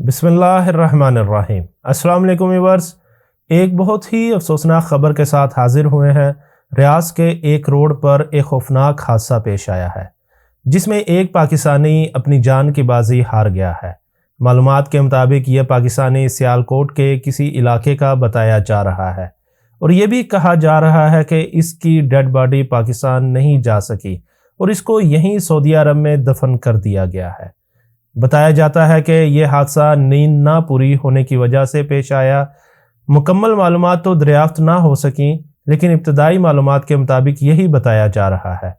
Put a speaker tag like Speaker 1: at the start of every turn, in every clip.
Speaker 1: بسم اللہ الرحمن الرحیم۔ السلام علیکم ویورز، ایک بہت ہی افسوسناک خبر کے ساتھ حاضر ہوئے ہیں۔ ریاض کے ایک روڈ پر ایک خوفناک حادثہ پیش آیا ہے جس میں ایک پاکستانی اپنی جان کی بازی ہار گیا ہے۔ معلومات کے مطابق یہ پاکستانی سیالکوٹ کے کسی علاقے کا بتایا جا رہا ہے اور یہ بھی کہا جا رہا ہے کہ اس کی ڈیڈ باڈی پاکستان نہیں جا سکی اور اس کو یہیں سعودی عرب میں دفن کر دیا گیا ہے۔ بتایا جاتا ہے کہ یہ حادثہ نیند نہ پوری ہونے کی وجہ سے پیش آیا۔ مکمل معلومات تو دریافت نہ ہو سکیں، لیکن ابتدائی معلومات کے مطابق یہی بتایا جا رہا ہے۔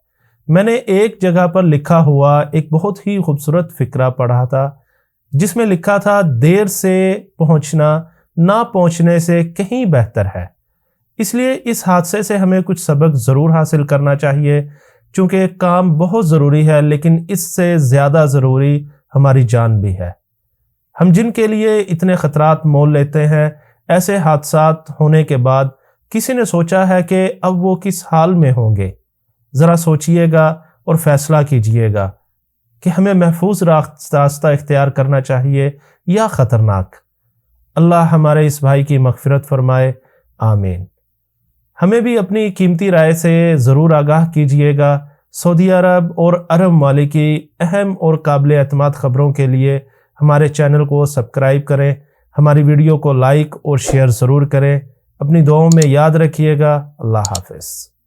Speaker 1: میں نے ایک جگہ پر لکھا ہوا ایک بہت ہی خوبصورت فقرہ پڑھا تھا جس میں لکھا تھا، دیر سے پہنچنا نہ پہنچنے سے کہیں بہتر ہے۔ اس لیے اس حادثے سے ہمیں کچھ سبق ضرور حاصل کرنا چاہیے، چونکہ کام بہت ضروری ہے لیکن اس سے زیادہ ضروری ہماری جان بھی ہے۔ ہم جن کے لیے اتنے خطرات مول لیتے ہیں، ایسے حادثات ہونے کے بعد کسی نے سوچا ہے کہ اب وہ کس حال میں ہوں گے؟ ذرا سوچئے گا اور فیصلہ کیجئے گا کہ ہمیں محفوظ راستہ اختیار کرنا چاہیے یا خطرناک۔ اللہ ہمارے اس بھائی کی مغفرت فرمائے، آمین۔ ہمیں بھی اپنی قیمتی رائے سے ضرور آگاہ کیجئے گا۔ سعودی عرب اور عرب ممالک کی اہم اور قابل اعتماد خبروں کے لیے ہمارے چینل کو سبسکرائب کریں، ہماری ویڈیو کو لائک اور شیئر ضرور کریں۔ اپنی دعاؤں میں یاد رکھیے گا۔ اللہ حافظ۔